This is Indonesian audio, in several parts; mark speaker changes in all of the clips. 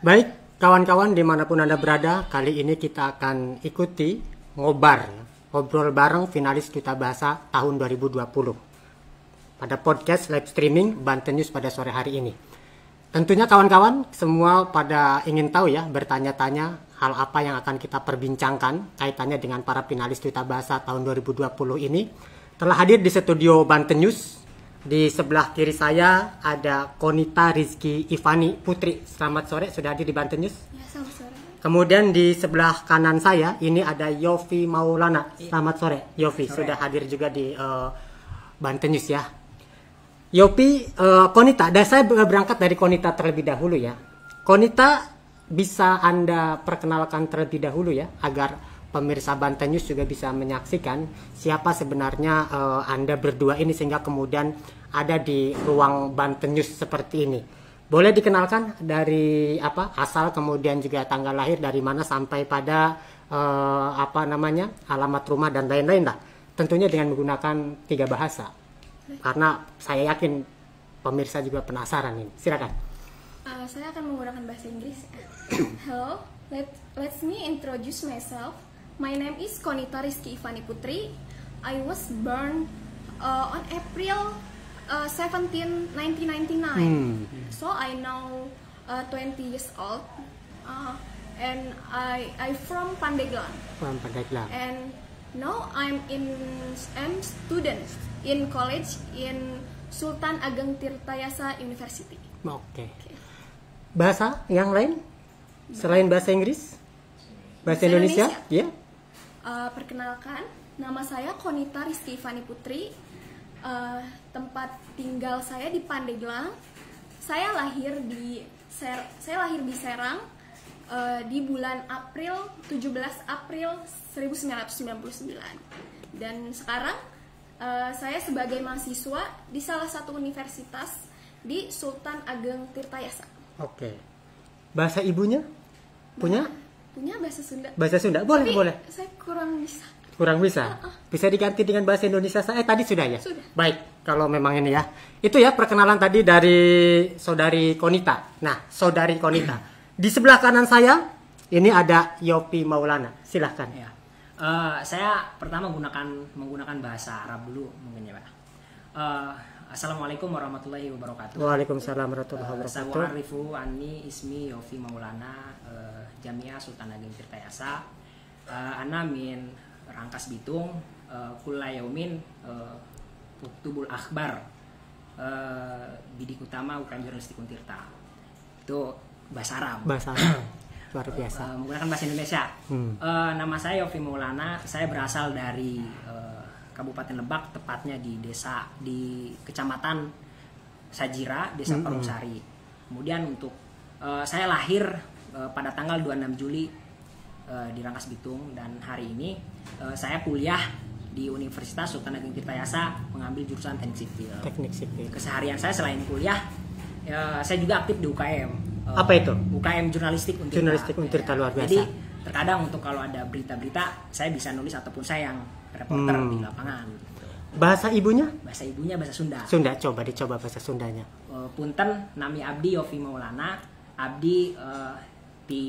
Speaker 1: Baik, kawan-kawan dimanapun Anda berada, kali ini kita akan ikuti ngobrol bareng finalis Duta Bahasa tahun 2020 pada podcast live streaming Banten News pada sore hari ini. Tentunya kawan-kawan semua pada ingin tahu ya, bertanya-tanya hal apa yang akan kita perbincangkan kaitannya dengan para finalis Duta Bahasa tahun 2020 ini. Telah hadir di studio Banten News. Di sebelah kiri saya ada Konita Rizky Ivani Putri. Selamat sore, sudah hadir di Banten News.
Speaker 2: Ya, selamat sore.
Speaker 1: Kemudian di sebelah kanan saya ini ada Yofi Maulana. Selamat sore, Yofi.
Speaker 2: Sore.
Speaker 1: Sudah hadir juga di Banten News ya. Yofi, Konita, dan saya berangkat dari Konita terlebih dahulu ya. Konita, bisa Anda perkenalkan terlebih dahulu ya, agar pemirsa Banten News juga bisa menyaksikan siapa sebenarnya Anda berdua ini, sehingga kemudian ada di ruang Banten News seperti ini. Boleh dikenalkan dari asal, kemudian juga tanggal lahir, dari mana sampai pada alamat rumah dan lain-lain lah. Tentunya dengan menggunakan 3 bahasa. Karena saya yakin pemirsa juga penasaran ini. Silakan.
Speaker 2: Saya akan menggunakan bahasa Inggris. Hello, let me introduce myself. My name is Konita Rizky Ivani Putri. I was born on April 17, 1999. So I now 20 years old. And I from Pandeglang.
Speaker 1: From Pandeglang.
Speaker 2: And now I'm student in college in Sultan Ageng Tirtayasa University.
Speaker 1: Oke. Bahasa yang lain selain bahasa Inggris? Bahasa Indonesia? Ya.
Speaker 2: Perkenalkan, nama saya Konita Rizky Ivani Putri. Tempat tinggal saya di Pandeglang. Saya lahir di Serang di bulan April 17 April 1999. Dan sekarang saya sebagai mahasiswa di salah satu universitas di Sultan Ageng Tirtayasa.
Speaker 1: Oke. Bahasa ibunya? Punya?
Speaker 2: Punya bahasa Sunda.
Speaker 1: Bahasa Sunda? Boleh,
Speaker 2: Tapi
Speaker 1: boleh.
Speaker 2: saya kurang bisa.
Speaker 1: Kurang bisa? Bisa diganti dengan bahasa Indonesia saya? Tadi sudah ya?
Speaker 2: Sudah.
Speaker 1: Baik, kalau memang ini ya. Itu ya perkenalan tadi dari Saudari Konita. Nah, Saudari Konita. Di sebelah kanan saya, ini ada Yofi Maulana. Silahkan.
Speaker 3: Ya. Saya pertama menggunakan bahasa Arab dulu mungkin ya Pak. Assalamualaikum warahmatullahi wabarakatuh.
Speaker 1: Waalaikumsalam warahmatullahi wabarakatuh.
Speaker 3: Assalamualaikum Ani ismi Yofi Maulana Jamia Sultan Ageng Tirtayasa. Ana min Rangkas Bitung Kulayaumin Tuktubul Akhbar Bidik Utama UKM Jurnalistik Untirta. Itu bahasa Arab.
Speaker 1: Bahasa Arab. Luar biasa.
Speaker 3: Menggunakan bahasa Indonesia. Nama saya Yofi Maulana. Saya berasal dari Kabupaten Lebak, tepatnya di Kecamatan Sajira, Desa Parungsari. Kemudian untuk saya lahir pada tanggal 26 Juli di Rangkas Bitung, dan hari ini saya kuliah di Universitas Sultan Ageng Tirtayasa mengambil jurusan Teknik Sipil.
Speaker 1: Teknik Sipil.
Speaker 3: Keseharian saya selain kuliah, saya juga aktif di UKM.
Speaker 1: Apa itu?
Speaker 3: UKM Jurnalistik Untirta.
Speaker 1: Jurnalistik Untirta, luar biasa.
Speaker 3: Jadi terkadang untuk kalau ada berita-berita saya bisa nulis, ataupun saya yang reporter di lapangan. Gitu.
Speaker 1: Bahasa ibunya?
Speaker 3: Bahasa ibunya bahasa Sunda.
Speaker 1: Sunda, dicoba bahasa Sundanya.
Speaker 3: Punten, nami Abdi Yofi Maulana. Abdi di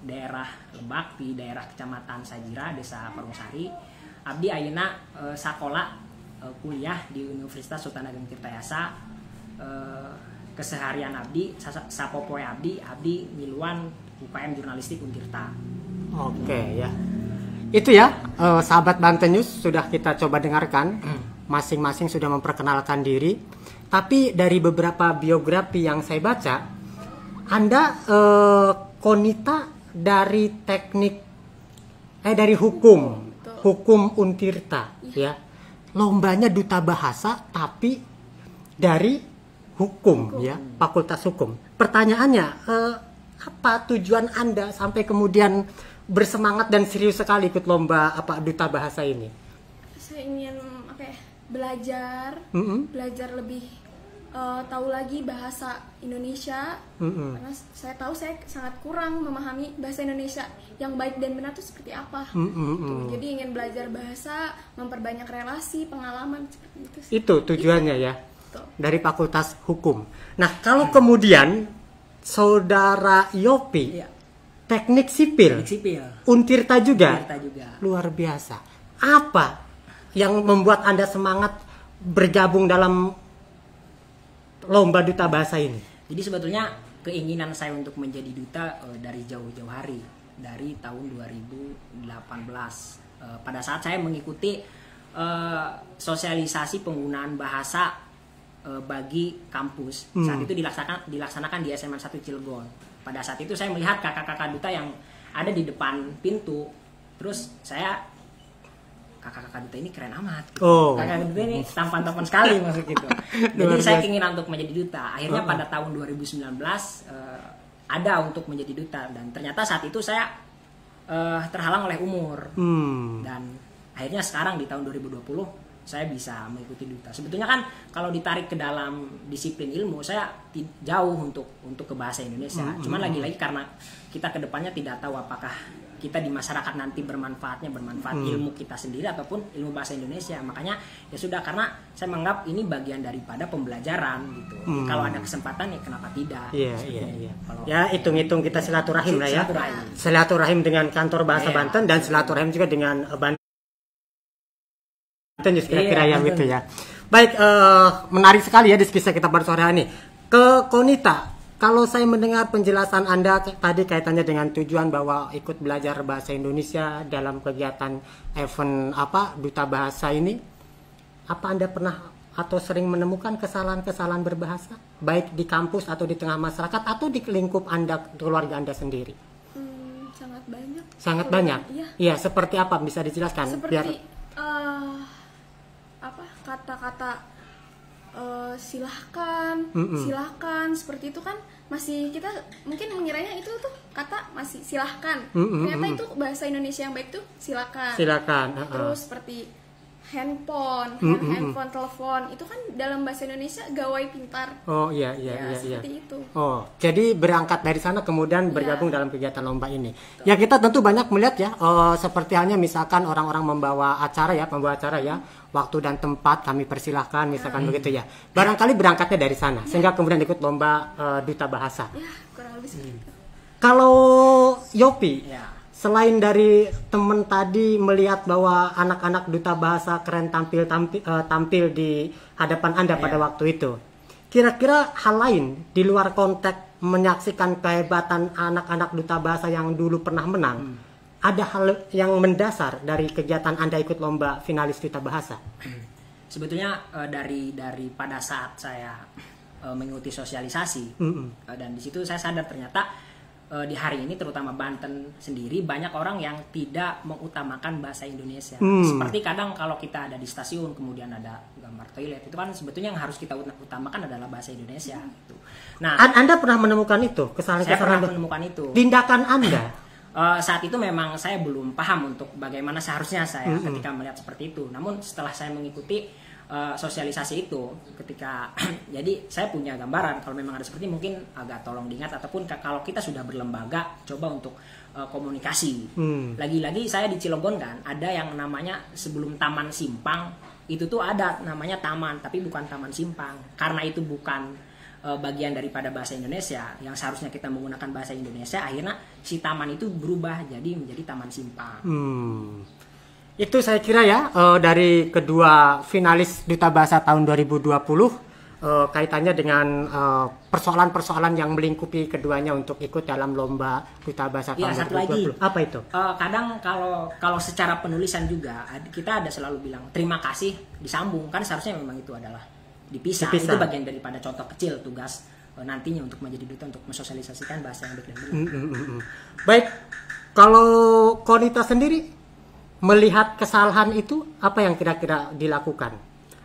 Speaker 3: daerah Lebak, di daerah Kecamatan Sajira, Desa Parungsari. Abdi ayeuna sakola kuliah di Universitas Sultan Ageng Tirtayasa. Keseharian Abdi, sapopoe Abdi miluan UKM Jurnalistik Untirta.
Speaker 1: Oke ya. Itu ya, sahabat Banten News, sudah kita coba dengarkan. Masing-masing sudah memperkenalkan diri. Tapi dari beberapa biografi yang saya baca, Anda Konita dari dari hukum Untirta ya. Lombanya duta bahasa tapi dari hukum ya, Fakultas Hukum. Pertanyaannya, apa tujuan Anda sampai kemudian bersemangat dan serius sekali ikut lomba duta bahasa ini?
Speaker 2: Saya ingin belajar lebih tahu lagi bahasa Indonesia. Karena saya tahu saya sangat kurang memahami bahasa Indonesia yang baik dan benar itu seperti apa. Jadi ingin belajar bahasa, memperbanyak relasi, pengalaman seperti itu.
Speaker 1: Itu tujuannya ya. Dari Fakultas Hukum. Nah, kalau kemudian Saudara Yopi,
Speaker 3: Iya.
Speaker 1: teknik sipil,
Speaker 3: Teknik sipil.
Speaker 1: Untirta juga.
Speaker 3: Kita juga.
Speaker 1: Luar biasa. Apa yang membuat Anda semangat bergabung dalam lomba duta bahasa ini?
Speaker 3: Jadi sebetulnya keinginan saya untuk menjadi duta dari jauh-jauh hari, dari tahun 2018. Pada saat saya mengikuti sosialisasi penggunaan bahasa bagi kampus. Saat itu dilaksanakan di SMA 1 Cilegon. Pada saat itu saya melihat kakak-kakak duta yang ada di depan pintu. Terus saya, kakak-kakak duta ini keren amat. Kakak duta ini tampan-tampan sekali maksud gitu. Jadi saya keinginan untuk menjadi duta. Akhirnya pada tahun 2019 ada untuk menjadi duta, dan ternyata saat itu saya terhalang oleh umur. Dan akhirnya sekarang di tahun 2020 saya bisa mengikuti duta. Sebetulnya kan kalau ditarik ke dalam disiplin ilmu, saya jauh untuk ke bahasa Indonesia. Cuman lagi-lagi karena kita ke depannya tidak tahu apakah kita di masyarakat nanti bermanfaat ilmu kita sendiri ataupun ilmu bahasa Indonesia. Makanya ya sudah, karena saya menganggap ini bagian daripada pembelajaran gitu. Kalau ada kesempatan ya kenapa tidak?
Speaker 1: Iya. Ya hitung-hitung kita silaturahim lah ya. Silaturahim dengan kantor bahasa Banten dan silaturahim juga dengan Banten kira-kira yang gitu ya. Baik, menarik sekali ya diskusi kita pada sore hari ini. Ke Konita, kalau saya mendengar penjelasan Anda tadi kaitannya dengan tujuan bahwa ikut belajar bahasa Indonesia dalam kegiatan event duta bahasa ini, apa Anda pernah atau sering menemukan kesalahan-kesalahan berbahasa baik di kampus atau di tengah masyarakat atau di lingkup Anda, keluarga Anda sendiri?
Speaker 2: Sangat banyak.
Speaker 1: Sangat banyak. Iya, seperti apa bisa dijelaskan?
Speaker 2: Seperti kata-kata silahkan seperti itu kan masih kita mungkin mengiranya itu tuh kata masih silahkan. Ternyata itu bahasa Indonesia yang baik tuh silakan. Terus seperti handphone, telepon itu kan dalam bahasa Indonesia gawai pintar.
Speaker 1: Iya.
Speaker 2: Seperti itu.
Speaker 1: Jadi berangkat dari sana kemudian bergabung dalam kegiatan lomba ini. Ya kita tentu banyak melihat ya, seperti halnya misalkan orang-orang membawa acara ya, waktu dan tempat kami persilahkan misalkan begitu ya. Barangkali berangkatnya dari sana sehingga kemudian ikut lomba duta bahasa.
Speaker 2: Ya, kurang lebih seperti itu.
Speaker 1: Kalau Yopi, selain dari teman tadi melihat bahwa anak-anak duta bahasa keren tampil di hadapan Anda pada waktu itu, kira-kira hal lain di luar konteks menyaksikan kehebatan anak-anak duta bahasa yang dulu pernah menang, ada hal yang mendasar dari kegiatan Anda ikut lomba finalis duta bahasa?
Speaker 3: Sebetulnya dari pada saat saya mengikuti sosialisasi dan di situ saya sadar ternyata di hari ini terutama Banten sendiri banyak orang yang tidak mengutamakan bahasa Indonesia. Seperti kadang kalau kita ada di stasiun kemudian ada gambar toilet, itu kan sebetulnya yang harus kita utamakan adalah bahasa Indonesia. Gitu. Nah,
Speaker 1: Anda pernah menemukan itu kesalahan?
Speaker 3: Saya pernah menemukan itu.
Speaker 1: Tindakan Anda?
Speaker 3: Saat itu memang saya belum paham untuk bagaimana seharusnya saya ketika melihat seperti itu. Namun setelah saya mengikuti sosialisasi itu, ketika jadi saya punya gambaran kalau memang ada seperti mungkin agak tolong diingat, ataupun kalau kita sudah berlembaga coba untuk komunikasi. Lagi-lagi saya di Cilegon kan ada yang namanya sebelum Taman Simpang itu tuh ada namanya taman, tapi bukan Taman Simpang karena itu bukan bagian daripada bahasa Indonesia yang seharusnya kita menggunakan bahasa Indonesia. Akhirnya si taman itu berubah jadi menjadi Taman Simpang.
Speaker 1: Itu saya kira ya dari kedua finalis duta bahasa tahun 2020 kaitannya dengan persoalan-persoalan yang melingkupi keduanya untuk ikut dalam lomba duta bahasa tahun 2020.
Speaker 3: Satu lagi.
Speaker 1: Apa itu?
Speaker 3: Kadang kalau secara penulisan juga kita ada selalu bilang terima kasih disambung, kan seharusnya memang itu adalah dipisah. Itu bagian daripada contoh kecil tugas nantinya untuk menjadi duta untuk mensosialisasikan bahasa yang baik dan benar.
Speaker 1: Baik, kalau Konita sendiri melihat kesalahan itu apa yang kira-kira dilakukan?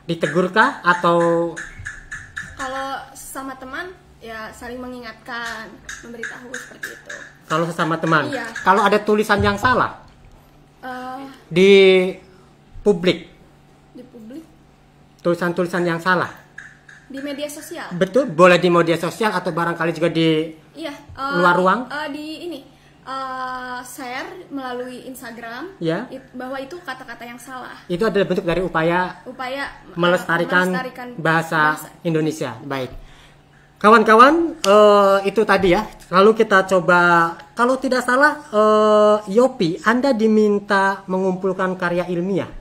Speaker 1: Ditegurkah atau?
Speaker 2: Kalau sama teman ya saling mengingatkan, memberitahu seperti itu.
Speaker 1: Kalau sesama teman.
Speaker 2: Iya.
Speaker 1: Kalau ada tulisan yang salah di publik. Tulisan-tulisan yang salah
Speaker 2: di media sosial.
Speaker 1: Betul, boleh di media sosial atau barangkali juga di luar ruang.
Speaker 2: Di ini share melalui Instagram bahwa itu kata-kata yang salah.
Speaker 1: Itu adalah bentuk dari upaya melestarikan bahasa Indonesia. Baik. Kawan-kawan, itu tadi ya. Lalu kita coba, kalau tidak salah, Yopi, Anda diminta mengumpulkan karya ilmiah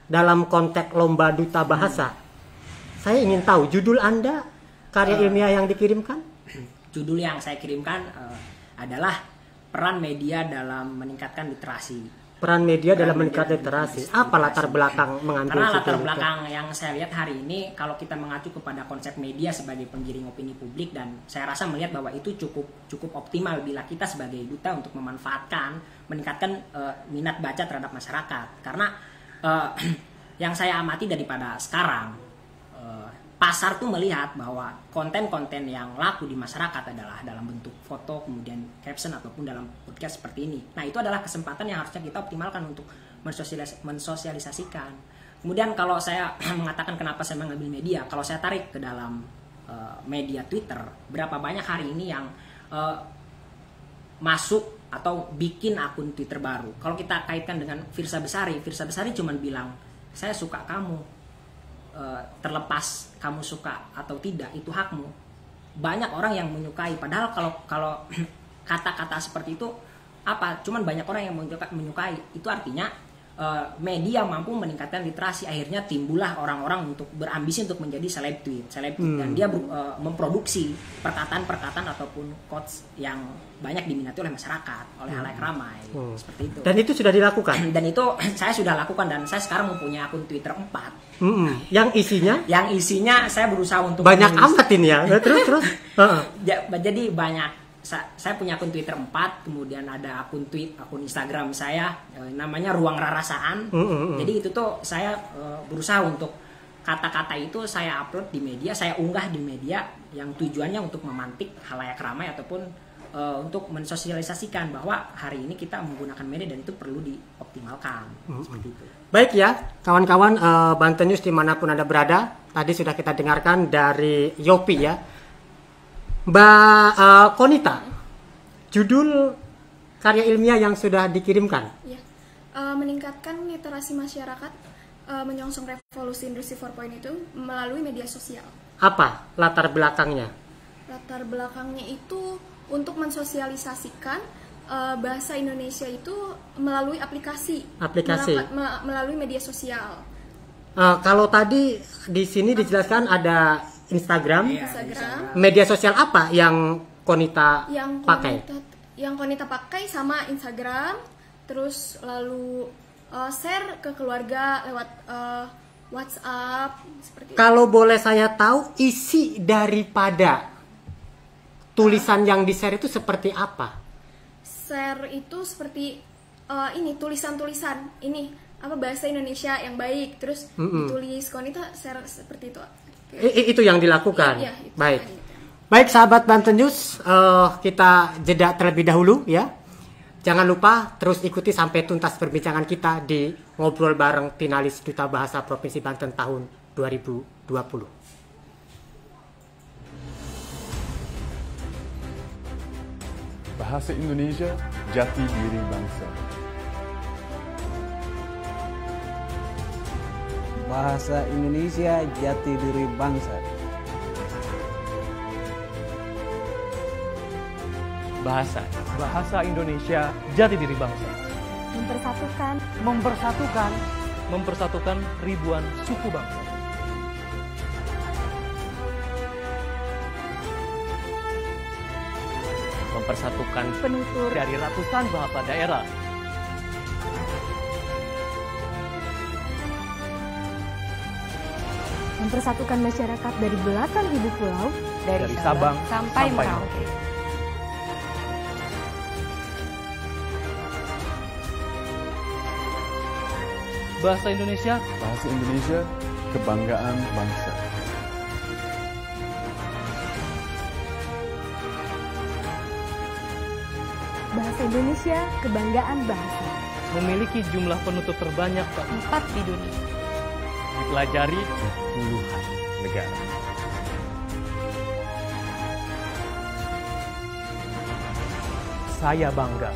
Speaker 1: dalam konteks lomba duta bahasa. Saya ingin tahu judul Anda, karya ilmiah yang dikirimkan?
Speaker 3: Judul yang saya kirimkan adalah peran media dalam meningkatkan literasi.
Speaker 1: Peran media dalam meningkatkan literasi. Apa latar belakang mengambil
Speaker 3: Karena latar
Speaker 1: judul itu?
Speaker 3: belakang yang saya lihat hari ini, kalau kita mengacu kepada konsep media sebagai penggiring opini publik, dan saya rasa melihat bahwa itu cukup optimal bila kita sebagai duta untuk memanfaatkan, meningkatkan minat baca terhadap masyarakat. Karena yang saya amati daripada sekarang, pasar tuh melihat bahwa konten-konten yang laku di masyarakat adalah dalam bentuk foto, kemudian caption, ataupun dalam podcast seperti ini. Nah, itu adalah kesempatan yang harusnya kita optimalkan untuk mensosialisasikan. Kemudian kalau saya mengatakan kenapa saya mengambil media, kalau saya tarik ke dalam media Twitter, berapa banyak hari ini yang masuk atau bikin akun Twitter baru. Kalau kita kaitkan dengan Firsa Besari cuma bilang, saya suka kamu. Terlepas kamu suka atau tidak, itu hakmu. Banyak orang yang menyukai, padahal kalau kata-kata seperti itu cuman banyak orang yang menyukai. Itu artinya media mampu meningkatkan literasi, akhirnya timbullah orang-orang untuk berambisi untuk menjadi seleb tweet, dan dia memproduksi perkataan-perkataan ataupun quotes yang banyak diminati oleh masyarakat, oleh halayak ramai, seperti itu.
Speaker 1: Dan itu sudah dilakukan?
Speaker 3: Dan itu saya sudah lakukan, dan saya sekarang mempunyai akun Twitter 4.
Speaker 1: Yang isinya?
Speaker 3: Yang isinya saya berusaha untuk
Speaker 1: banyak amat ini ya. Terus.
Speaker 3: Jadi banyak. Saya punya akun Twitter 4, kemudian ada akun Instagram saya namanya Ruang Rarasaan. Jadi itu tuh saya berusaha untuk kata-kata itu saya upload di media, saya unggah di media yang tujuannya untuk memantik halayak ramai ataupun untuk mensosialisasikan bahwa hari ini kita menggunakan media dan itu perlu dioptimalkan. Seperti itu.
Speaker 1: Baik ya, kawan-kawan Banten News dimanapun Anda berada, tadi sudah kita dengarkan dari Yopi ya. Mbak Konita, judul karya ilmiah yang sudah dikirimkan?
Speaker 2: Ya, meningkatkan literasi masyarakat, menyongsong revolusi industri 4.0 itu melalui media sosial.
Speaker 1: Apa latar belakangnya?
Speaker 2: Latar belakangnya itu untuk mensosialisasikan bahasa Indonesia itu melalui aplikasi. Melalui media sosial.
Speaker 1: Kalau tadi di sini dijelaskan ada Instagram. Media sosial apa yang Konita pakai?
Speaker 2: Yang Konita pakai sama Instagram, terus lalu share ke keluarga lewat WhatsApp seperti itu.
Speaker 1: Kalau boleh saya tahu isi daripada tulisan yang di-share itu seperti apa?
Speaker 2: Share itu seperti ini tulisan-tulisan ini bahasa Indonesia yang baik, terus ditulis. Konita share seperti itu.
Speaker 1: Itu yang dilakukan.
Speaker 2: Iya, itu.
Speaker 1: Baik sahabat Banten News, kita jeda terlebih dahulu ya. Jangan lupa terus ikuti sampai tuntas perbincangan kita di Ngobrol Bareng Finalis Duta Bahasa Provinsi Banten tahun 2020.
Speaker 4: Bahasa Indonesia, jati diri bangsa.
Speaker 5: Bahasa Indonesia, jati diri bangsa.
Speaker 6: Bahasa Indonesia, jati diri bangsa. Mempersatukan ribuan suku bangsa. Mempersatukan penutur dari ratusan bahasa daerah.
Speaker 7: Mempersatukan masyarakat dari belasan ribu pulau,
Speaker 6: dari Sabang sampai Merauke. Bahasa Indonesia,
Speaker 4: kebanggaan bangsa.
Speaker 7: Bahasa Indonesia, kebanggaan bangsa.
Speaker 6: memiliki jumlah penutur terbanyak keempat di dunia. Dipelajari puluhan negara. Saya bangga.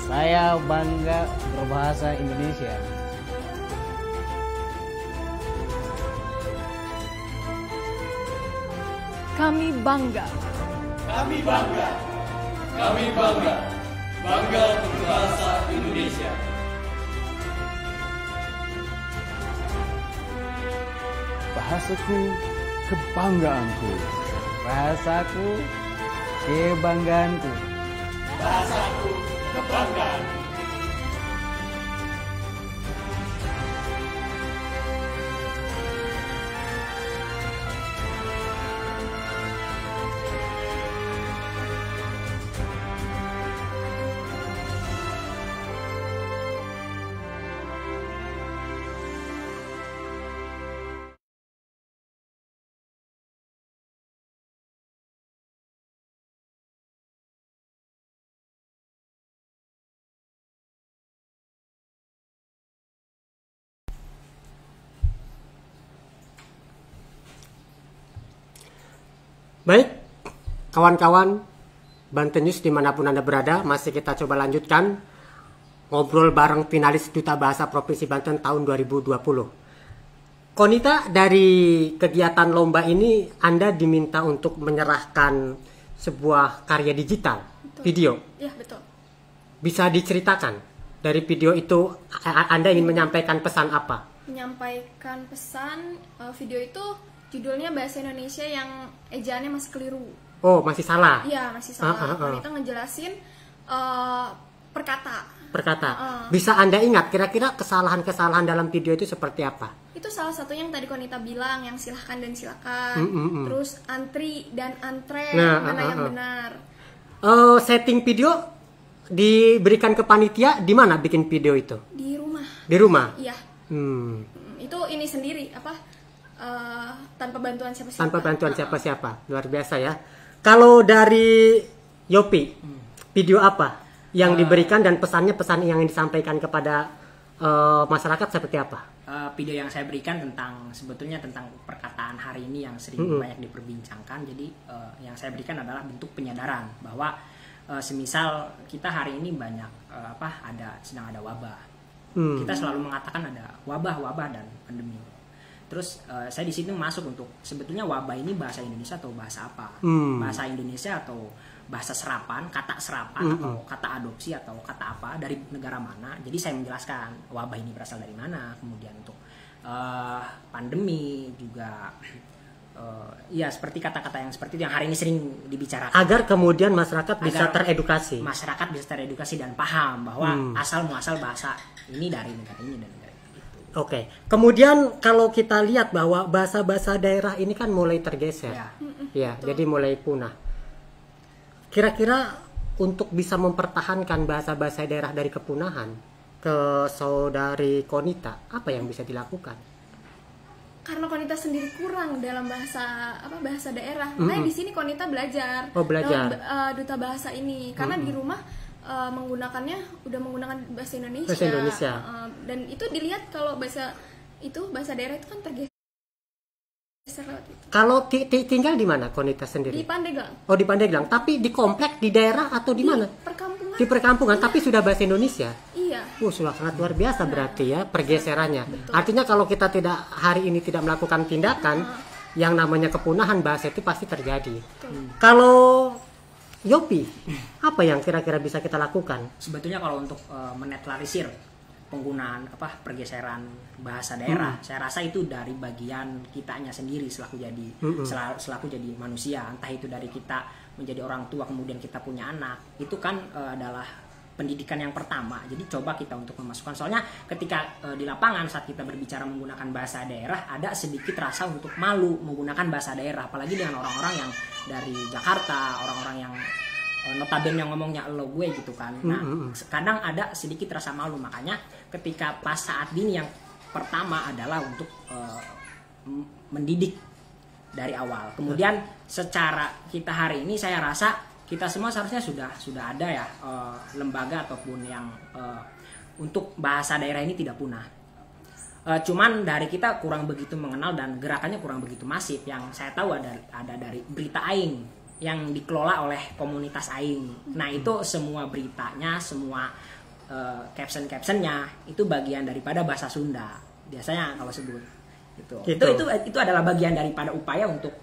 Speaker 5: Saya bangga berbahasa Indonesia.
Speaker 7: Kami bangga.
Speaker 8: Kami bangga. Kami bangga. Bangga berbahasa Indonesia.
Speaker 4: Bahasaku kebanggaanku.
Speaker 5: Bahasaku kebanggaanku.
Speaker 8: Bahasaku kebanggaan.
Speaker 1: Baik, kawan-kawan Banten News dimanapun Anda berada, masih kita coba lanjutkan ngobrol bareng finalis Duta Bahasa Provinsi Banten tahun 2020. Konita, dari kegiatan lomba ini Anda diminta untuk menyerahkan sebuah karya digital,
Speaker 2: Betul.
Speaker 1: video.
Speaker 2: Ya, betul.
Speaker 1: Bisa diceritakan dari video itu Anda ingin menyampaikan pesan apa?
Speaker 2: Menyampaikan pesan video itu judulnya Bahasa Indonesia yang ejaannya masih keliru.
Speaker 1: Oh, masih salah?
Speaker 2: Iya, masih salah. Kita ngejelasin perkata.
Speaker 1: Bisa Anda ingat kira-kira kesalahan-kesalahan dalam video itu seperti apa?
Speaker 2: Itu salah satunya yang tadi Konita bilang, yang silahkan dan silakan. Terus antri dan antre, mana yang benar.
Speaker 1: Setting video diberikan ke panitia di mana bikin video itu?
Speaker 2: Di rumah.
Speaker 1: Di rumah?
Speaker 2: Iya. Itu ini sendiri tanpa bantuan siapa-siapa.
Speaker 1: Tanpa bantuan siapa-siapa. Luar biasa ya. Kalau dari Yopi, video apa yang diberikan dan pesan yang disampaikan kepada masyarakat seperti apa?
Speaker 3: Video yang saya berikan sebetulnya tentang perkataan hari ini yang sering banyak diperbincangkan. Jadi yang saya berikan adalah bentuk penyadaran bahwa semisal kita hari ini banyak sedang ada wabah. Kita selalu mengatakan ada wabah dan pandemi. Terus saya di situ masuk untuk sebetulnya wabah ini bahasa Indonesia atau bahasa apa? Bahasa Indonesia atau bahasa serapan, kata serapan atau kata adopsi atau kata apa dari negara mana? Jadi saya menjelaskan wabah ini berasal dari mana. Kemudian untuk pandemi juga ya seperti kata-kata yang seperti itu yang hari ini sering dibicarakan.
Speaker 1: Agar kemudian masyarakat bisa teredukasi.
Speaker 3: Masyarakat bisa teredukasi dan paham bahwa asal muasal bahasa ini dari negara ini dan negara.
Speaker 1: Oke. Kemudian kalau kita lihat bahwa bahasa-bahasa daerah ini kan mulai tergeser. Ya, jadi mulai punah. Kira-kira untuk bisa mempertahankan bahasa-bahasa daerah dari kepunahan, ke saudari Konita, apa yang bisa dilakukan?
Speaker 2: Karena Konita sendiri kurang dalam bahasa daerah. Makanya di sini Konita belajar.
Speaker 1: Belajar.
Speaker 2: Dalam, duta bahasa ini. Karena di rumah menggunakan bahasa Indonesia.
Speaker 1: Bahasa Indonesia.
Speaker 2: Dan itu dilihat kalau bahasa daerah itu kan tergeser lewat itu.
Speaker 1: Kalau tinggal di mana Konita sendiri?
Speaker 2: Di Pandeglang.
Speaker 1: Oh, di Pandeglang. Tapi di komplek, di daerah atau di mana?
Speaker 2: Perkampungan.
Speaker 1: Di perkampungan, tapi sudah bahasa Indonesia.
Speaker 2: Iya.
Speaker 1: Sudah sangat luar biasa berarti ya pergeserannya. Artinya kalau kita hari ini tidak melakukan tindakan, yang namanya kepunahan bahasa itu pasti terjadi. Kalau Yopi, apa yang kira-kira bisa kita lakukan?
Speaker 3: Sebetulnya kalau untuk menetralisir penggunaan pergeseran bahasa daerah, saya rasa itu dari bagian kitanya sendiri selaku jadi manusia, entah itu dari kita menjadi orang tua kemudian kita punya anak, itu kan adalah pendidikan yang pertama. Jadi coba kita untuk memasukkan, soalnya ketika di lapangan saat kita berbicara menggunakan bahasa daerah ada sedikit rasa untuk malu menggunakan bahasa daerah, apalagi dengan orang-orang yang dari Jakarta, orang-orang yang notabene yang ngomongnya lo gue gitu kan. Nah, kadang ada sedikit rasa malu, makanya ketika pas saat ini yang pertama adalah untuk mendidik dari awal. Kemudian secara kita hari ini saya rasa kita semua seharusnya sudah ada ya lembaga ataupun yang untuk bahasa daerah ini tidak punah. Cuman dari kita kurang begitu mengenal dan gerakannya kurang begitu masif. Yang saya tahu ada dari Berita Aing yang dikelola oleh komunitas Aing. Nah itu semua beritanya, semua caption-captionnya itu bagian daripada bahasa Sunda biasanya kalau sebut. Itu adalah bagian daripada upaya untuk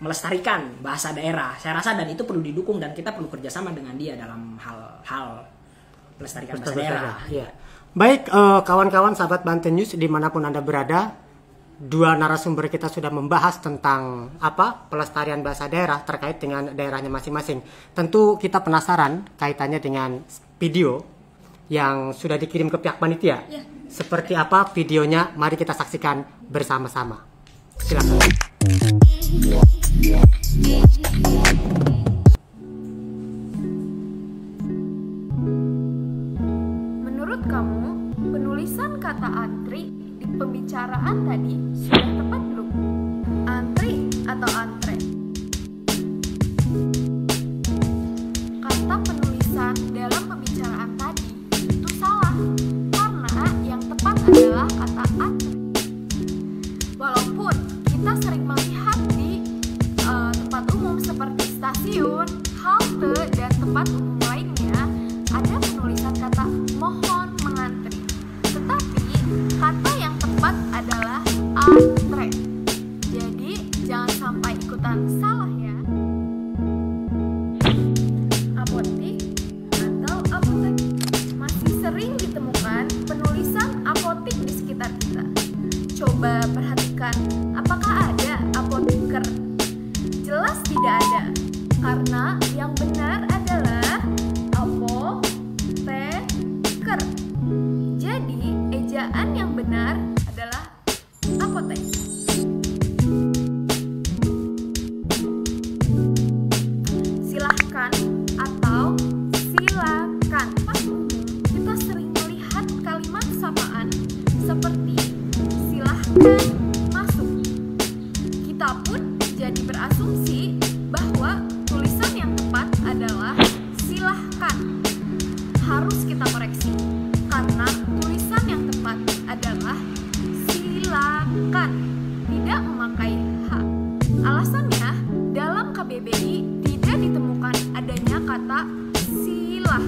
Speaker 3: melestarikan bahasa daerah. Saya rasa dan itu perlu didukung dan kita perlu kerjasama dengan dia dalam hal melestarikan bahasa daerah.
Speaker 1: Ya. Baik, kawan-kawan sahabat Banten News dimanapun Anda berada, dua narasumber kita sudah membahas tentang pelestarian bahasa daerah terkait dengan daerahnya masing-masing. Tentu kita penasaran kaitannya dengan video yang sudah dikirim ke pihak panitia.
Speaker 2: Ya.
Speaker 1: Seperti apa videonya? Mari kita saksikan bersama-sama. Silakan.
Speaker 2: Menurut kamu, penulisan kata antri di pembicaraan tadi sudah tepat belum? Antri atau antre? Kata penulisan dalam pembicaraan tadi itu salah, karena yang tepat adalah kata antri. Walaupun kita sering melihat di tempat umum seperti stasiun, halte, dan tempat umum lainnya ada penulisan kata mohon mengantri. Tetapi kata yang tepat adalah antre. Jadi jangan sampai ikutan salah ya. Apotik atau apotek masih sering ditemukan penulisan apotik di sekitar kita. Coba perhatikan, apakah ada apoteker? Jelas tidak ada, karena yang benar adalah apoteker. Jadi, ejaan yang benar adalah apotek. Silahkan atau silakan. Pas umum, kita sering melihat kalimat sapaan seperti silahkan masuk. Kita pun jadi berasumsi bahwa tulisan yang tepat adalah silahkan. Harus kita koreksi, karena tulisan yang tepat adalah silakan, tidak memakai H. Alasannya, dalam KBBI tidak ditemukan adanya kata sila,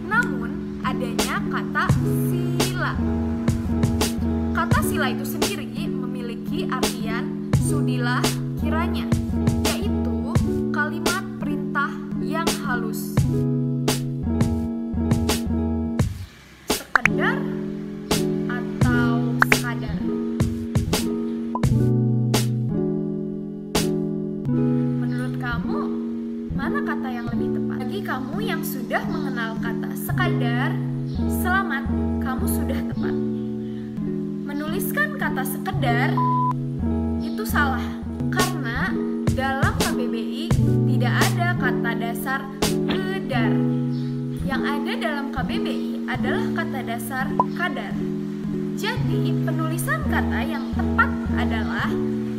Speaker 2: namun adanya kata sila. Kata sila itu sendiri memiliki artian sudilah kiranya, yaitu kalimat perintah yang halus. Sekedar atau sekadar? Menurut kamu, mana kata yang lebih tepat? Bagi kamu yang sudah mengenal kata sekadar, selamat, kamu sudah tepat. Menuliskan kata sekedar itu salah, karena dalam KBBI tidak ada kata dasar kedar. Yang ada dalam KBBI adalah kata dasar kadar. Jadi penulisan kata yang tepat adalah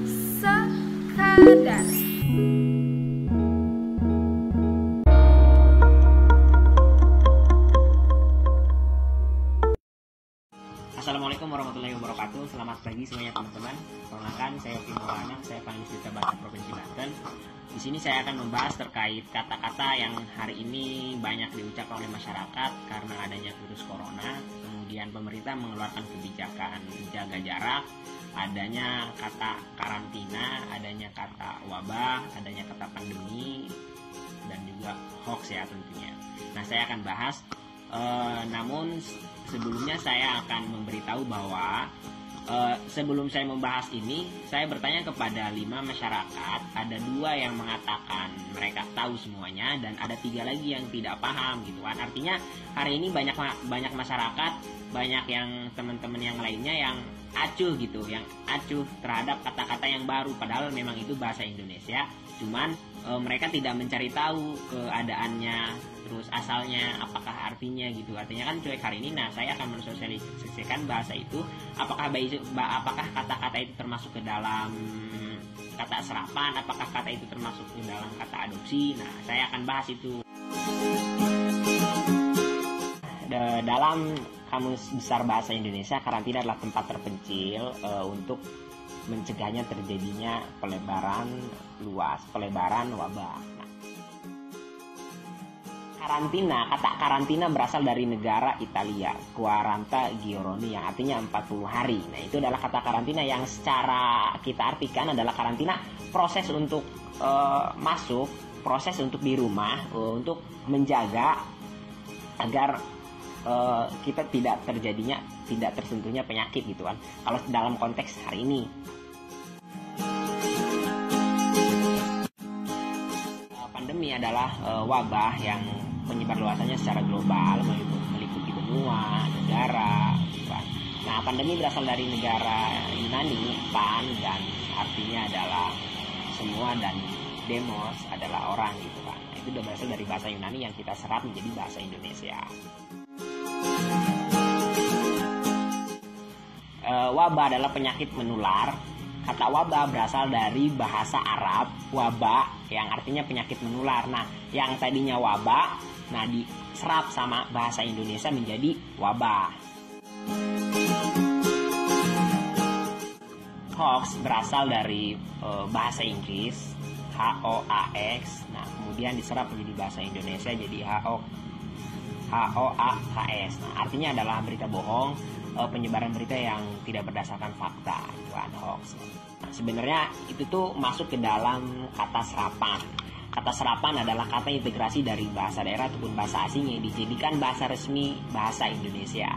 Speaker 2: sekadar.
Speaker 3: Assalamualaikum warahmatullahi wabarakatuh. Selamat pagi semuanya teman-teman. Perkenalkan, saya Yofi Maulana, saya Panelis Duta Bahasa Provinsi Banten. Di sini saya akan membahas terkait kata-kata yang hari ini banyak diucapkan oleh masyarakat karena adanya virus corona. Kemudian pemerintah mengeluarkan kebijakan jaga jarak, adanya kata karantina, adanya kata wabah, adanya kata pandemi, dan juga hoax ya tentunya. Nah, saya akan bahas. Namun sebelumnya saya akan memberitahu bahwa sebelum saya membahas ini, saya bertanya kepada 5 masyarakat. Ada 2 yang mengatakan mereka tahu semuanya, dan ada 3 lagi yang tidak paham gitu kan. Artinya hari ini banyak masyarakat, banyak yang teman-teman yang lainnya yang acuh gitu, yang acuh terhadap kata-kata yang baru, padahal memang itu bahasa Indonesia. Cuman mereka tidak mencari tahu keadaannya, terus asalnya, apakah artinya gitu. Artinya kan cuek hari ini. Nah, saya akan mensosialisasikan bahasa itu. Apakah kata-kata itu termasuk ke dalam kata serapan, apakah kata itu termasuk ke dalam kata adopsi. Nah, saya akan bahas itu. Dalam Kamus Besar Bahasa Indonesia, karantina adalah tempat terpencil untuk mencegahnya terjadinya pelebaran wabah. Nah,
Speaker 9: Karantina, kata karantina berasal dari negara Italia, quaranta giorni, yang artinya 40 hari. Nah, itu adalah kata karantina yang secara kita artikan adalah karantina, proses untuk masuk, proses untuk di rumah, untuk menjaga agar kita tidak tersentuhnya penyakit gitu kan. Kalau dalam konteks hari ini. Pandemi adalah wabah yang penyebar luasannya secara global, meliputi benua, negara. Nah, pandemi berasal dari negara Yunani, pan, dan artinya adalah semua, dan demos adalah orang gitu kan. Nah, itu udah berasal dari bahasa Yunani yang kita serap menjadi bahasa Indonesia. Wabah adalah penyakit menular. Kata wabah berasal dari bahasa Arab, wabah, yang artinya penyakit menular. Nah, yang tadinya wabah, nah diserap sama bahasa Indonesia menjadi wabah. Hoax berasal dari bahasa Inggris, HOAX. Nah, kemudian diserap menjadi bahasa Indonesia jadi HOAKS. Nah, artinya adalah berita bohong, penyebaran berita yang tidak berdasarkan fakta, bukan hoax. Nah, sebenarnya itu tuh masuk ke dalam kata serapan. Kata serapan adalah kata integrasi dari bahasa daerah ataupun bahasa asing yang dijadikan bahasa resmi bahasa Indonesia.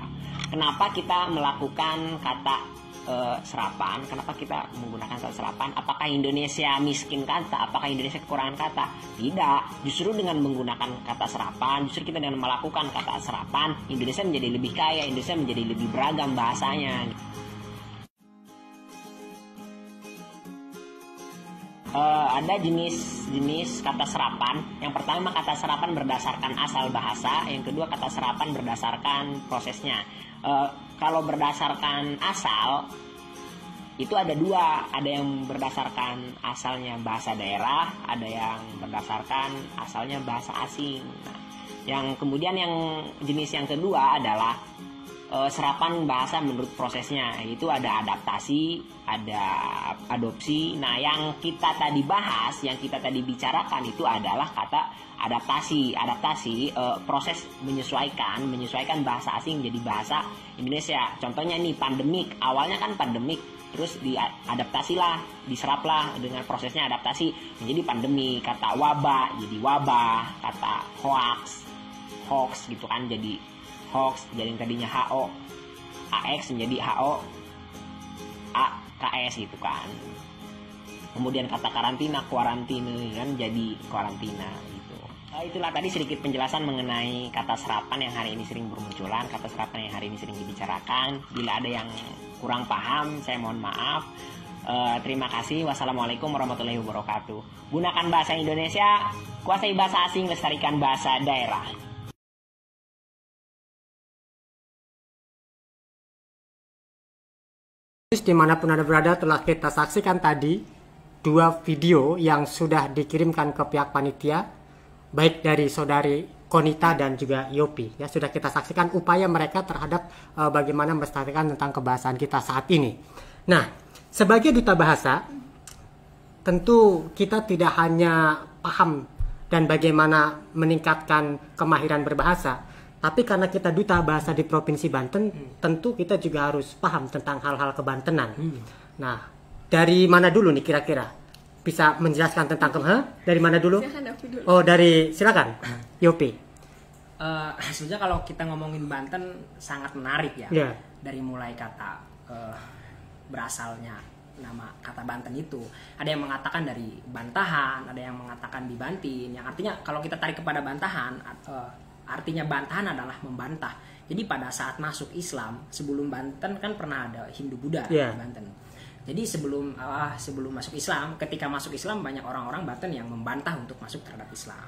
Speaker 9: Kenapa kita melakukan kata serapan? Kenapa kita menggunakan kata serapan? Apakah Indonesia miskin kata? Apakah Indonesia kekurangan kata? Tidak. Justru dengan menggunakan kata serapan, justru kita dengan melakukan kata serapan, Indonesia menjadi lebih kaya, Indonesia menjadi lebih beragam bahasanya. Ada jenis kata serapan. Yang pertama, kata serapan berdasarkan asal bahasa. Yang kedua, kata serapan berdasarkan prosesnya. Kalau berdasarkan asal itu ada dua, ada yang berdasarkan asalnya bahasa daerah, ada yang berdasarkan asalnya bahasa asing. Nah, yang kemudian yang jenis yang kedua adalah serapan bahasa menurut prosesnya. Itu ada adaptasi, ada adopsi. Nah, yang kita tadi bahas, yang kita tadi bicarakan itu adalah kata adaptasi. Proses menyesuaikan bahasa asing jadi bahasa Indonesia. Contohnya nih, pandemik. Awalnya kan pandemik, terus diadaptasilah, diseraplah dengan prosesnya adaptasi menjadi pandemi. Kata wabah jadi wabah, kata hoax gitu kan jadi hoax, jadi yang tadinya HOAX menjadi HOAKS gitu kan. Kemudian kata karantina, kuarantine kan jadi karantina gitu. Itulah tadi sedikit penjelasan mengenai kata serapan yang hari ini sering bermunculan, kata serapan yang hari ini sering dibicarakan. Bila ada yang kurang paham, saya mohon maaf. Terima kasih. Wassalamualaikum warahmatullahi wabarakatuh. Gunakan bahasa Indonesia, kuasai bahasa asing, lestarikan bahasa daerah.
Speaker 1: Dimanapun Anda berada, telah kita saksikan tadi dua video yang sudah dikirimkan ke pihak panitia, baik dari saudari Konita dan juga Yopi. Ya, sudah kita saksikan upaya mereka terhadap bagaimana melestarikan tentang kebahasaan kita saat ini. Nah, sebagai duta bahasa, tentu kita tidak hanya paham dan bagaimana meningkatkan kemahiran berbahasa, tapi karena kita duta bahasa di Provinsi Banten, tentu kita juga harus paham tentang hal-hal kebantenan. Nah, dari mana dulu nih kira-kira? Bisa menjelaskan tentang dari mana dulu? Oh, silakan. Yopi.
Speaker 3: Sebenarnya kalau kita ngomongin Banten sangat menarik ya.
Speaker 1: Yeah.
Speaker 3: Dari mulai kata berasalnya nama kata Banten itu. Ada yang mengatakan dari bantahan, ada yang mengatakan dibantin. Yang artinya kalau kita tarik kepada bantahan, artinya bantahan adalah membantah. Jadi pada saat masuk Islam, sebelum Banten kan pernah ada Hindu-Buddha di Banten. Jadi sebelum masuk Islam, ketika masuk Islam banyak orang-orang Banten yang membantah untuk masuk terhadap Islam.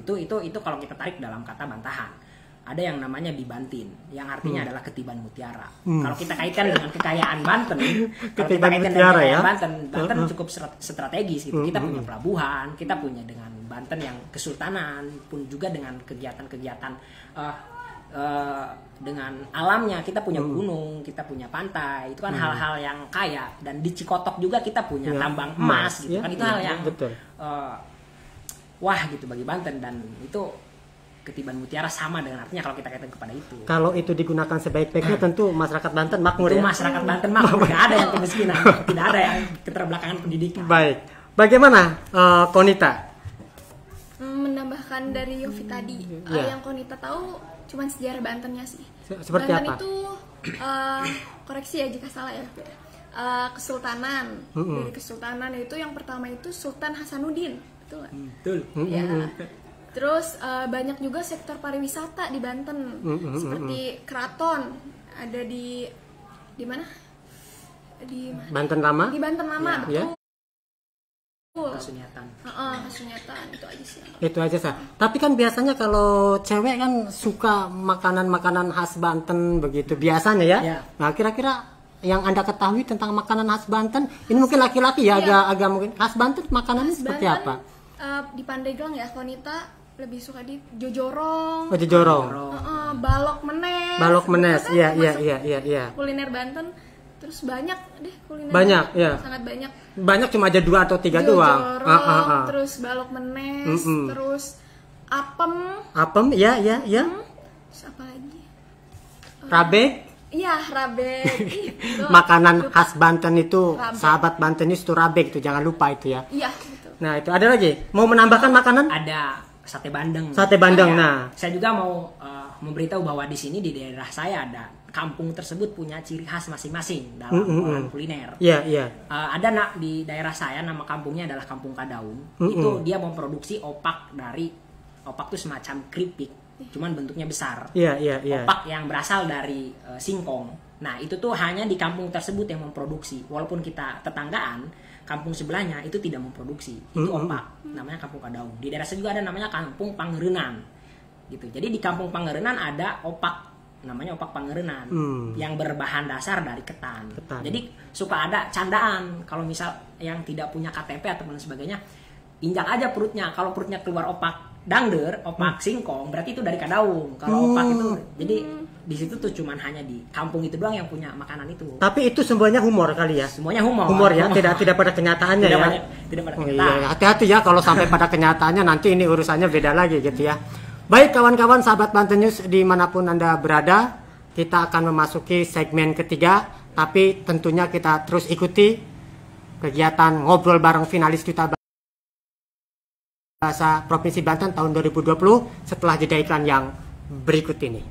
Speaker 3: Itu kalau kita tarik dalam kata bantahan. Ada yang namanya dibantin, yang artinya adalah ketiban mutiara. Kalau kita kaitkan dengan kekayaan Banten, Banten cukup strategis gitu. Kita punya pelabuhan, kita punya dengan Banten yang kesultanan, pun juga dengan kegiatan-kegiatan dengan alamnya. Kita punya gunung, kita punya pantai, itu kan hal-hal yang kaya. Dan di Cikotok juga kita punya tambang emas gitu kan. Itu hal yang wah gitu bagi Banten, dan itu Ketiban Mutiara sama dengan artinya kalau kita kaitkan kepada itu.
Speaker 1: Kalau itu digunakan sebaik-baiknya tentu masyarakat Banten makmur
Speaker 3: Itu
Speaker 1: ya.
Speaker 3: masyarakat Banten makmur, tidak ada yang kemiskinan, tidak ada yang keterbelakangan pendidikan.
Speaker 1: Baik. Bagaimana Konita?
Speaker 2: Menambahkan dari Yofi tadi,
Speaker 1: Ya.
Speaker 2: yang Konita tahu cuman sejarah Bantennya sih.
Speaker 1: Seperti
Speaker 2: Banten
Speaker 1: apa?
Speaker 2: itu koreksi ya jika salah ya. Kesultanan. Dari kesultanan itu yang pertama itu Sultan Hasanuddin, betul nggak?
Speaker 3: Betul.
Speaker 2: Ya. Terus banyak juga sektor pariwisata di Banten, seperti keraton ada di mana? Di mana?
Speaker 1: Banten Lama?
Speaker 2: Di Banten Lama,
Speaker 3: Ya.
Speaker 2: betul.
Speaker 3: Kasunyatan.
Speaker 2: Kasunyatan itu aja sih.
Speaker 1: Itu aja sah. Tapi kan biasanya kalau cewek kan suka makanan-makanan khas Banten begitu biasanya ya.
Speaker 3: Ya.
Speaker 1: Nah kira-kira yang Anda ketahui tentang makanan khas Banten, ini mungkin laki-laki ya, agak mungkin khas Banten makanannya
Speaker 2: Khas
Speaker 1: seperti
Speaker 2: Banten,
Speaker 1: apa?
Speaker 2: Di Pandeglang ya, Konita lebih suka di jojorong.
Speaker 1: Oh jojorong.
Speaker 2: Balok menes.
Speaker 1: Balok menes,
Speaker 2: Itu kan
Speaker 1: iya
Speaker 2: termasuk
Speaker 1: iya.
Speaker 2: kuliner Banten. Terus banyak deh kuliner.
Speaker 1: Banyak, ya.
Speaker 2: Sangat banyak.
Speaker 1: Banyak cuma aja 2 atau 3 doang.
Speaker 2: Jojorong, terus balok menes, terus apem.
Speaker 1: Apem, ya.
Speaker 2: Terus apa lagi?
Speaker 1: Rabek.
Speaker 2: Iya, rabek. Itu.
Speaker 1: Makanan
Speaker 2: Lupa.
Speaker 1: khas Banten itu,
Speaker 2: Rabek.
Speaker 1: sahabat Bantenis itu rabek tuh, jangan lupa itu ya.
Speaker 2: Iya, betul.
Speaker 1: Nah itu ada lagi. Mau menambahkan makanan?
Speaker 3: Ada sate bandeng.
Speaker 1: Sate bandeng,
Speaker 3: Ya.
Speaker 1: nah.
Speaker 3: Saya juga mau memberitahu bahwa di sini di daerah saya ada kampung tersebut punya ciri khas masing-masing dalam olahan kuliner.
Speaker 1: Iya.
Speaker 3: Ada di daerah saya nama kampungnya adalah Kampung Kadaung. Itu dia memproduksi opak itu semacam keripik, cuman bentuknya besar.
Speaker 1: Iya.
Speaker 3: Opak yang berasal dari singkong. Nah itu tuh hanya di kampung tersebut yang memproduksi. Walaupun kita tetanggaan, kampung sebelahnya itu tidak memproduksi. Itu opak, namanya Kampung Kadaung. Di daerah saya juga ada namanya Kampung Pangerenan. Gitu. Jadi di Kampung Pangerenan ada opak, namanya opak Pangerenan, yang berbahan dasar dari ketan. Jadi suka ada candaan kalau misal yang tidak punya KTP atau sebagainya, injak aja perutnya. Kalau perutnya keluar opak dangder, opak singkong, berarti itu dari Kadaung. Kalau opak itu, jadi di situ tuh cuman hanya di kampung itu doang yang punya makanan itu.
Speaker 1: Tapi itu semuanya humor kali ya.
Speaker 3: Semuanya humor.
Speaker 1: Humor ya, tidak pada kenyataannya ya.
Speaker 3: Tidak pada
Speaker 1: Oh,
Speaker 3: kenyataan.
Speaker 1: iya, hati-hati ya kalau sampai pada kenyataannya nanti ini urusannya beda lagi gitu ya. Baik kawan-kawan sahabat Banten News dimanapun Anda berada, kita akan memasuki segmen ketiga, tapi tentunya kita terus ikuti kegiatan ngobrol bareng finalis Duta Bahasa Provinsi Banten tahun 2020 setelah jeda iklan yang berikut ini.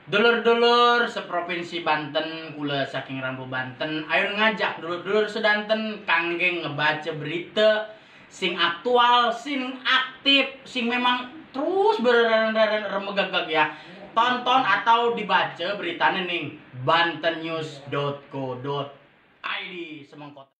Speaker 10: Dulur-dulur seprovinsi Banten, kula saking Rambu Banten, ayo ngajak dulur-dulur sedanten kangge ngebaca berita sing aktual, sing aktif, sing memang terus beremegagag ya. Tonton atau dibaca beritanya ning bantennews.co.id semengkota.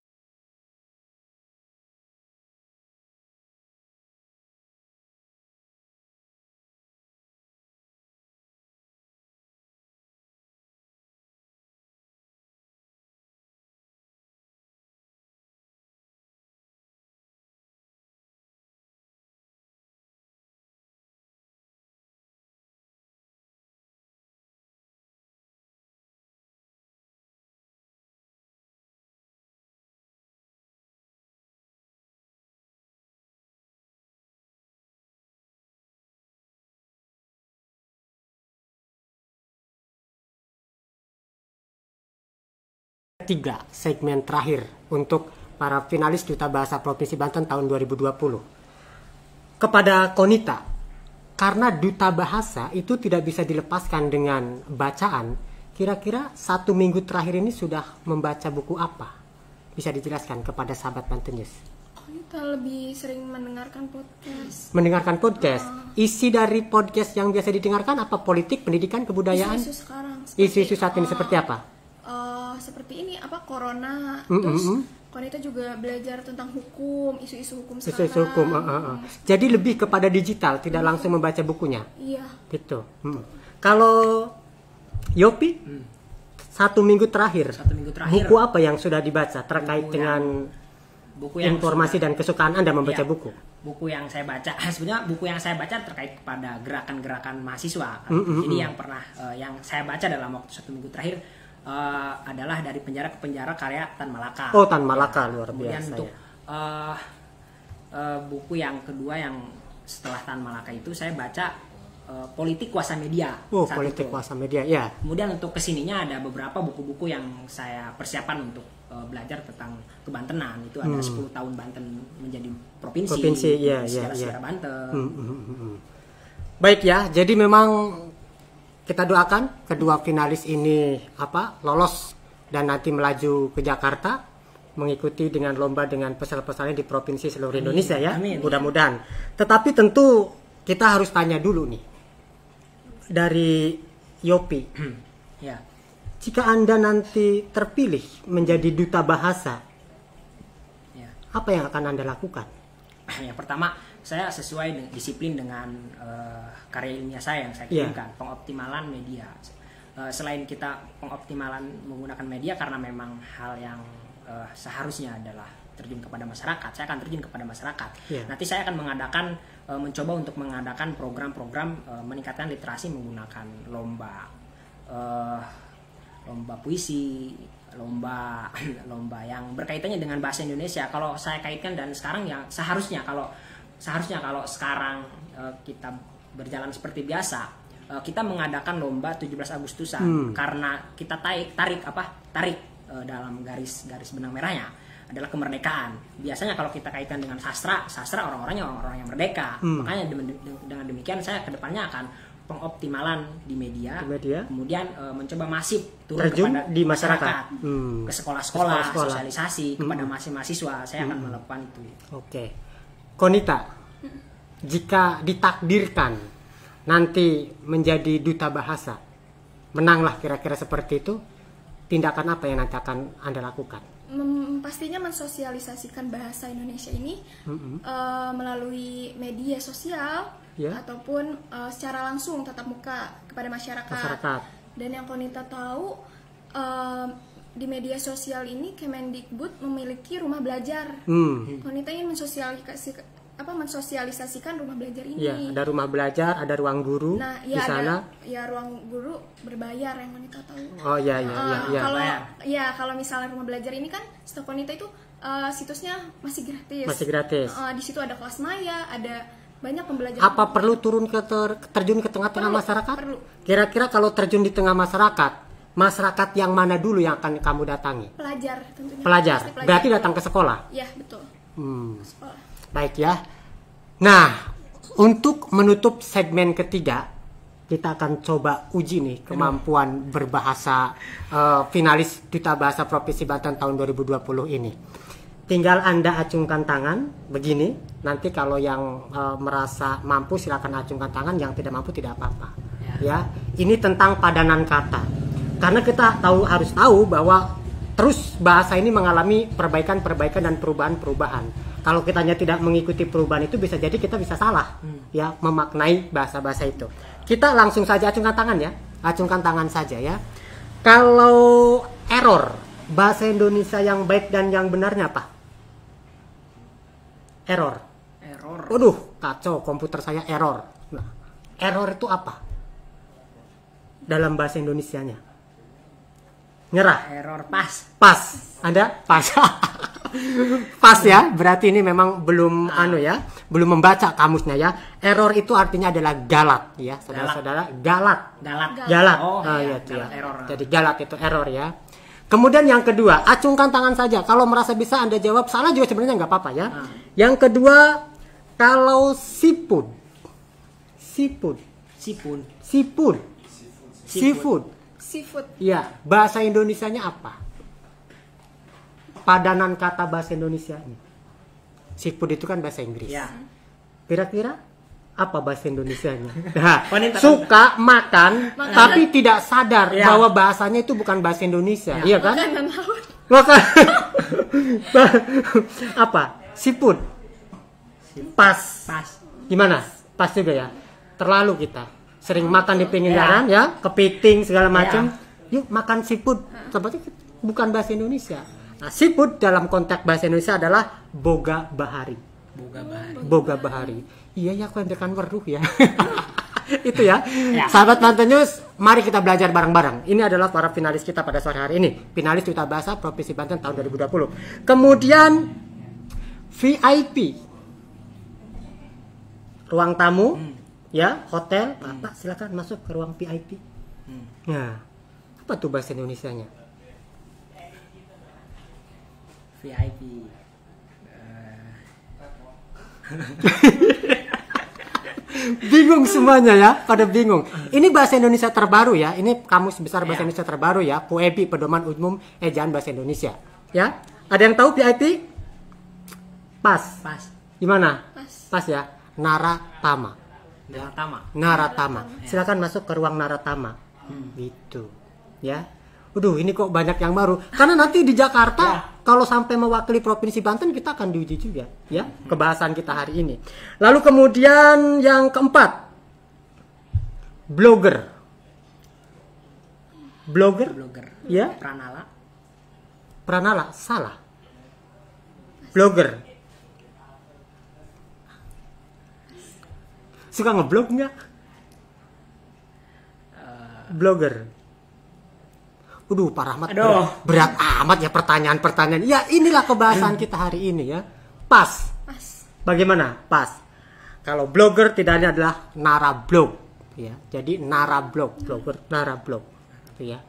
Speaker 1: ketiga, segmen terakhir untuk para finalis Duta Bahasa Provinsi Banten tahun 2020. Kepada Konita, karena Duta Bahasa itu tidak bisa dilepaskan dengan bacaan, kira-kira 1 minggu terakhir ini sudah membaca buku apa? Bisa dijelaskan kepada sahabat Banten News.
Speaker 2: Kita lebih sering mendengarkan podcast.
Speaker 1: Mendengarkan podcast. Isi dari podcast yang biasa didengarkan apa? Politik, pendidikan, kebudayaan?
Speaker 2: Isu-isu sekarang.
Speaker 1: Isu-isu saat ini seperti apa?
Speaker 2: Seperti ini corona. Terus Konita juga belajar tentang hukum, isu-isu hukum sekarang.
Speaker 1: Isu-isu hukum. Jadi lebih kepada digital, tidak langsung membaca bukunya.
Speaker 2: Iya.
Speaker 1: Gitu. Kalau Yopi, 1 minggu terakhir, buku apa yang sudah dibaca terkait dengan
Speaker 3: buku yang
Speaker 1: informasi dan kesukaan Anda membaca buku?
Speaker 3: Buku yang saya baca, sebenarnya buku yang saya baca terkait kepada gerakan-gerakan mahasiswa. Jadi yang pernah yang saya baca dalam waktu 1 minggu terakhir adalah dari penjara ke penjara karya Tan Malaka.
Speaker 1: Oh, Tan Malaka, luar biasa.
Speaker 3: Kemudian untuk buku yang kedua yang setelah Tan Malaka itu saya baca Politik Kuasa Media.
Speaker 1: Oh, Politik Kuasa Media, ya.
Speaker 3: Kemudian untuk kesininya ada beberapa buku-buku yang saya persiapan untuk belajar tentang kebantenan. Itu ada 10 tahun Banten menjadi provinsi
Speaker 1: ya,
Speaker 3: sejarah Banten.
Speaker 1: Baik ya, jadi memang kita doakan kedua finalis ini lolos dan nanti melaju ke Jakarta mengikuti dengan lomba dengan peserta-pesertanya di provinsi seluruh Indonesia ya. Mudah-mudahan. Tetapi tentu kita harus tanya dulu nih dari Yopi.
Speaker 3: Ya.
Speaker 1: Jika Anda nanti terpilih menjadi duta bahasa, apa yang akan Anda lakukan?
Speaker 3: Yang pertama, saya sesuai disiplin dengan karya ilmiah saya yang saya kirimkan, pengoptimalan media. Selain kita pengoptimalan menggunakan media karena memang hal yang seharusnya adalah terjun kepada masyarakat, saya akan terjun kepada masyarakat. Nanti saya akan mencoba untuk mengadakan program-program meningkatkan literasi menggunakan lomba puisi, lomba yang berkaitannya dengan bahasa Indonesia. Kalau saya kaitkan dan sekarang yang seharusnya kalau sekarang kita berjalan seperti biasa, kita mengadakan lomba 17 Agustusan karena kita tarik dalam garis benang merahnya adalah kemerdekaan. Biasanya kalau kita kaitkan dengan sastra orang-orangnya orang yang merdeka. Makanya dengan demikian saya kedepannya akan pengoptimalan di media. Kemudian mencoba masif turun kepada
Speaker 1: di masyarakat,
Speaker 3: ke sekolah-sekolah, sosialisasi kepada mahasiswa. Saya akan melakukan itu.
Speaker 1: Oke. Konita, jika ditakdirkan nanti menjadi duta bahasa, menanglah kira-kira seperti itu, tindakan apa yang nanti akan Anda lakukan?
Speaker 2: Pastinya mensosialisasikan bahasa Indonesia ini melalui media sosial ataupun secara langsung tatap muka kepada masyarakat. Dan yang Konita tahu, di media sosial ini Kemendikbud memiliki rumah belajar. Konita ingin mensosialisasikan rumah belajar ini.
Speaker 1: Ya, ada rumah belajar, ada ruang guru di sana.
Speaker 2: Ruang guru berbayar yang Konita tahu.
Speaker 1: Oh ya.
Speaker 2: Kalau misalnya rumah belajar ini kan setahu Konita itu situsnya masih
Speaker 1: gratis.
Speaker 2: Di situ ada kelas maya, ada banyak pembelajaran.
Speaker 1: Apa perlu turun terjun ke tengah-tengah masyarakat?
Speaker 2: Perlu.
Speaker 1: Kira-kira kalau terjun di tengah masyarakat yang mana dulu yang akan kamu datangi?
Speaker 2: Pelajar tentunya.
Speaker 1: Pelajar. Berarti datang ke sekolah?
Speaker 2: Iya, betul. Sekolah.
Speaker 1: Baik ya. Nah, untuk menutup segmen ketiga, kita akan coba uji nih kemampuan berbahasa finalis Duta Bahasa Provinsi Banten tahun 2020 ini. Tinggal Anda acungkan tangan begini. Nanti kalau yang merasa mampu silakan acungkan tangan, yang tidak mampu tidak apa-apa. Ya, ini tentang padanan kata. Karena kita harus tahu bahwa terus bahasa ini mengalami perbaikan dan perubahan. Kalau kita tidak mengikuti perubahan itu bisa jadi kita bisa salah ya memaknai bahasa-bahasa itu. Kita langsung saja acungkan tangan ya. Acungkan tangan saja ya. Kalau error, bahasa Indonesia yang baik dan yang benarnya apa? Error. Waduh, kacau komputer saya error. Nah, error itu apa? Dalam bahasa Indonesianya. Nyerah.
Speaker 3: Error pas.
Speaker 1: Anda pas. Pas ya, berarti ini memang belum belum membaca kamusnya ya. Error itu artinya adalah galat ya, saudara-saudara. Galat.
Speaker 3: Galat.
Speaker 1: Oh, iya, error. Jadi galat itu error ya. Kemudian yang kedua, acungkan tangan saja. Kalau merasa bisa Anda jawab, salah juga sebenarnya nggak apa-apa ya. Yang kedua, kalau siput.
Speaker 2: Seafood.
Speaker 1: Ya, bahasa Indonesianya apa? Padanan kata bahasa Indonesianya. Seafood itu kan bahasa Inggris.
Speaker 3: Ya.
Speaker 1: Kira-kira apa bahasa Indonesianya? Nah, suka makan tapi tidak sadar bahwa bahasanya itu bukan bahasa Indonesia, iya kan?
Speaker 2: Makanan laut.
Speaker 1: Makan apa? Siput. Pas. Gimana? Pas juga ya. Terlalu kita sering makan di pinggir jalan ya, kepiting segala macam. Yuk makan siput. Seperti bukan bahasa Indonesia. Nah, siput dalam konteks bahasa Indonesia adalah boga bahari. Boga bahari. Iya ya, aku yang weruh ya. Itu ya. Sahabat Banten News, mari kita belajar bareng-bareng. Ini adalah para finalis kita pada sore hari ini. Finalis Duta Bahasa Provinsi Banten tahun 2020. Kemudian VIP. Ruang tamu, ya, hotel, Bapak silakan masuk ke ruang VIP. Nah, apa tuh bahasa Indonesianya?
Speaker 3: VIP.
Speaker 1: Bingung semuanya ya, pada bingung. Ini bahasa Indonesia terbaru ya. Ini kamus besar bahasa Indonesia terbaru ya. PUEB, Pedoman Umum Ejaan Bahasa Indonesia. Ya, ada yang tahu VIP? Pas. Gimana? Pas ya. Naratama. Silakan masuk ke ruang Naratama. Gitu. Ya. Ini kok banyak yang baru. Karena nanti di Jakarta kalau sampai mewakili Provinsi Banten kita akan diuji juga ya kebahasan kita hari ini. Lalu kemudian yang keempat, blogger. Ya. Pranala salah. Blogger. Suka ngeblog nggak? Blogger. Pak Rahmat, berat amat ya pertanyaan-pertanyaan. Ya inilah kebahasan kita hari ini ya. Pas. Bagaimana? Pas. Kalau blogger tidaknya adalah narablog. Ya, jadi narablog, blogger narablog. Ya.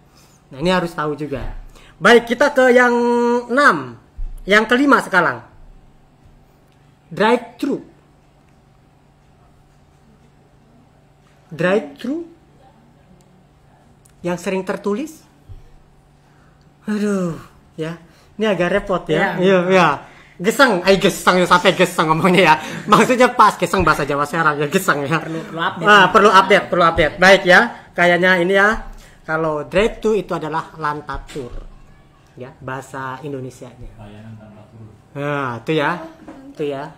Speaker 1: Nah ini harus tahu juga. Baik, kita ke yang 6. Yang kelima sekarang. Drive-thru. Yang sering tertulis. Aduh, ya. Ini agak repot ya. Iya. Gesang sampai gesang ngomongnya ya. Maksudnya pas gesang bahasa Jawa Serang ya, gesang ya. Perlu update. Baik ya. Kayaknya ini ya. Kalau drive to itu adalah lantatur. Ya, bahasa Indonesianya. Nah, itu ya.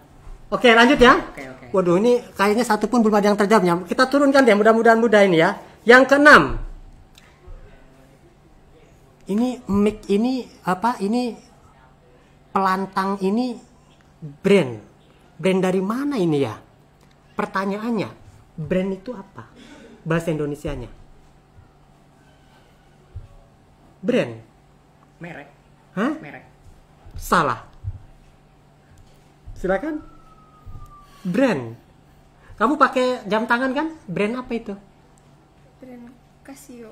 Speaker 1: Oke, lanjut ya.
Speaker 3: Oke.
Speaker 1: Waduh, ini kayaknya satu pun belum ada yang terjawabnya. Kita turunkan deh, mudah-mudahan mudah ini ya. Yang keenam. Ini mic ini apa? Ini pelantang ini brand dari mana ini ya? Pertanyaannya, brand itu apa? Bahasa Indonesianya. Brand.
Speaker 3: Merek.
Speaker 1: Hah?
Speaker 3: Merek.
Speaker 1: Salah. Silakan. Brand. Kamu pakai jam tangan kan? Brand apa itu?
Speaker 2: Brand
Speaker 1: Casio.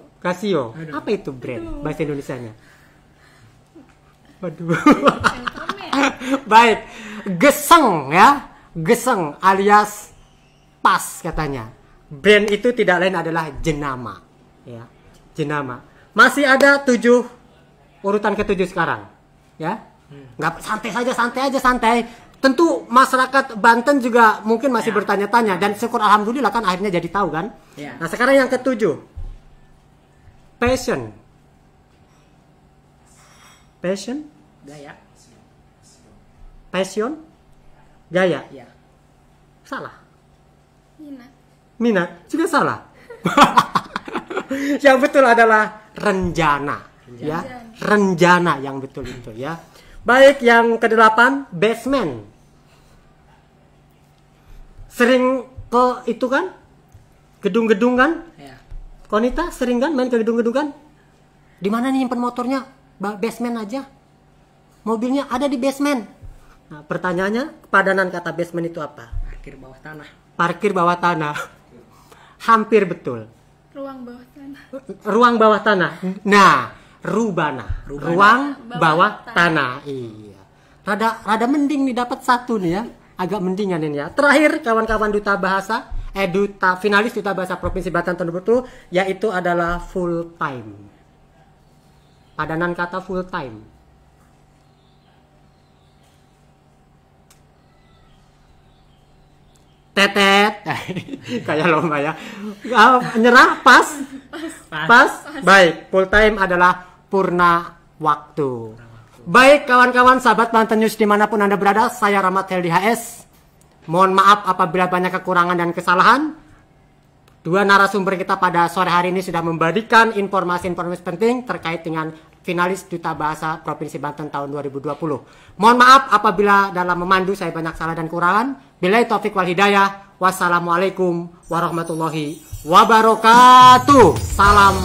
Speaker 1: Apa itu brand bahasa Indonesianya? Waduh. Baik. Geseng ya. Geseng alias pas katanya. Brand itu tidak lain adalah jenama. Ya. Jenama. Masih ada 7. Urutan ke-7 sekarang. Ya. Nggak, santai aja. Tentu masyarakat Banten juga mungkin masih bertanya-tanya. Dan syukur alhamdulillah kan akhirnya jadi tahu kan. Nah sekarang yang ke-7. Passion.
Speaker 3: Gaya.
Speaker 1: Passion. Gaya.
Speaker 3: Ya.
Speaker 1: Salah.
Speaker 2: Minat.
Speaker 1: Juga salah. Yang betul adalah renjana. Ya, renjana yang betul itu ya. Baik, yang ke-8 basement. Sering ke itu kan? Gedung-gedung kan?
Speaker 3: Ya.
Speaker 1: Konita sering kan main ke gedung-gedung kan? Di mana nih nyimpen motornya? Basement aja. Mobilnya ada di basement. Nah, pertanyaannya, padanan kata basement itu apa? Parkir bawah tanah. Hampir betul.
Speaker 2: Ruang bawah tanah.
Speaker 1: Ruang bawah tanah. Nah, rubana. Ruang bawah tanah. Iya. Rada mending nih dapat satu nih ya. Agak mendingan ini ya. Terakhir kawan-kawan finalis duta bahasa Provinsi Banten tahun 2020 yaitu adalah full time. Padanan kata full time. Tetet. Kayak lomba ya. Nyerah pas. Baik, full time adalah purna waktu. Baik kawan-kawan sahabat Banten News dimanapun Anda berada, saya Rahmat Heldi HS. Mohon maaf apabila banyak kekurangan dan kesalahan. Dua narasumber kita pada sore hari ini sudah membagikan informasi-informasi penting terkait dengan finalis Duta Bahasa Provinsi Banten tahun 2020. Mohon maaf apabila dalam memandu saya banyak salah dan kurangan. Billahi taufik wal hidayah. Wassalamualaikum warahmatullahi wabarakatuh. Salam.